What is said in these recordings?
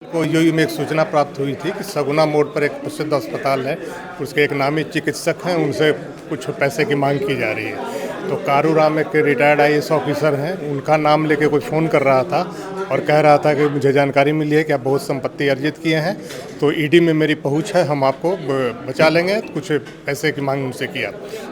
को यूयू में एक सूचना प्राप्त हुई थी कि सगुना मोड़ पर एक प्रसिद्ध अस्पताल है, उसके एक नामी चिकित्सक हैं, उनसे कुछ पैसे की मांग की जा रही है। तो कारू राम एक रिटायर्ड आईएएस ऑफिसर हैं, उनका नाम लेके कोई फ़ोन कर रहा था और कह रहा था कि मुझे जानकारी मिली है कि आप बहुत संपत्ति अर्जित किए हैं, तो ईडी में मेरी पहुंच है, हम आपको बचा लेंगे। कुछ पैसे की मांग उनसे किया,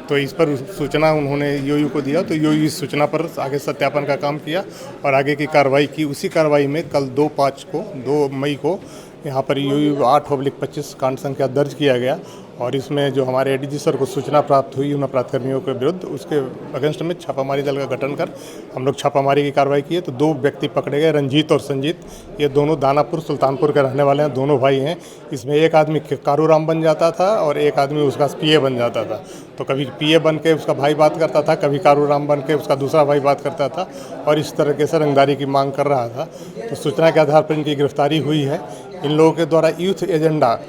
तो इस पर सूचना उन्होंने यूयू को दिया, तो यूयू इस सूचना पर आगे सत्यापन का काम किया और आगे की कार्रवाई की। उसी कार्रवाई में कल 2 मई को यहाँ पर यूयू 8/25 कांड संख्या दर्ज किया गया और इसमें जो हमारे एडीजी सर को सूचना प्राप्त हुई उन अपराधकर्मियों के विरुद्ध, उसके अगेंस्ट में छापामारी दल का गठन कर हम लोग छापामारी की कार्रवाई की है। तो 2 व्यक्ति पकड़े गए, रंजीत और संजीत। ये दोनों दानापुर सुल्तानपुर के रहने वाले हैं, दोनों भाई हैं। इसमें एक आदमी कारू राम बन जाता था और एक आदमी उसका पीए बन जाता था। तो कभी पीए बन के उसका भाई बात करता था, कभी कारू राम बन के उसका दूसरा भाई बात करता था और इस तरीके से रंगदारी की मांग कर रहा था। तो सूचना के आधार पर इनकी गिरफ्तारी हुई है। इन लोगों के द्वारा यूथ एजेंडा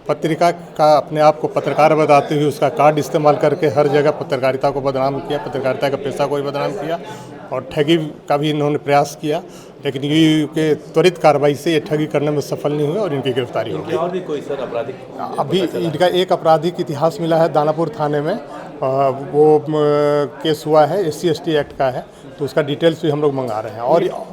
पत्रिका का अपने आप को पत्रकार बताते हुए उसका कार्ड इस्तेमाल करके हर जगह पत्रकारिता को बदनाम किया, पत्रकारिता का पेशा को भी बदनाम किया और ठगी का भी इन्होंने प्रयास किया। लेकिन यूयू के त्वरित कार्रवाई से ये ठगी करने में सफल नहीं हुए और इनकी गिरफ्तारी हो गई। और भी कोई सर आपराधिक अभी इनका एक आपराधिक इतिहास मिला है दानापुर थाने में, वो केस हुआ है SC/ST एक्ट का है, तो उसका डिटेल्स भी हम लोग मंगा रहे हैं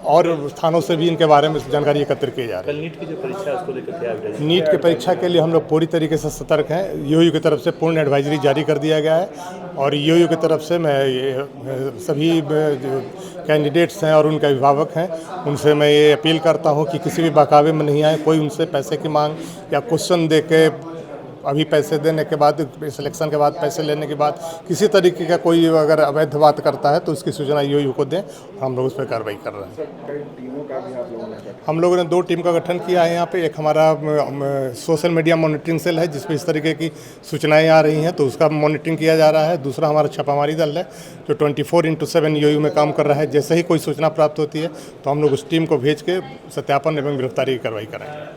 और थानों से भी इनके बारे में जानकारी एकत्र की जा रही है। कल नीट की जो परीक्षा है उसको लेकर क्या अपडेट? नीट की परीक्षा के लिए हम लोग पूरी तरीके से सतर्क हैं। यूयू की तरफ से पूर्ण एडवाइजरी जारी कर दिया गया है और यूयू की तरफ से मैं सभी जो कैंडिडेट्स हैं और उनके अभिभावक हैं उनसे मैं ये अपील करता हूं कि किसी भी बहकावे में नहीं आए। कोई उनसे पैसे की मांग या क्वेश्चन दे के अभी पैसे देने के बाद, सिलेक्शन के बाद पैसे लेने के बाद किसी तरीके का कोई अगर अवैध बात करता है तो उसकी सूचना यूयू को दें और हम लोग उस पर कार्रवाई कर रहे हैं। हम लोगों ने 2 टीम का गठन किया है यहाँ पे। एक हमारा सोशल मीडिया मॉनिटरिंग सेल है जिसपे इस तरीके की सूचनाएं आ रही हैं, तो उसका मॉनिटरिंग किया जा रहा है। दूसरा हमारा छापामारी दल है जो 24/7 यूयू में काम कर रहा है। जैसे ही कोई सूचना प्राप्त होती है तो हम लोग उस टीम को भेज के सत्यापन एवं गिरफ्तारी की कार्रवाई कराएंगे।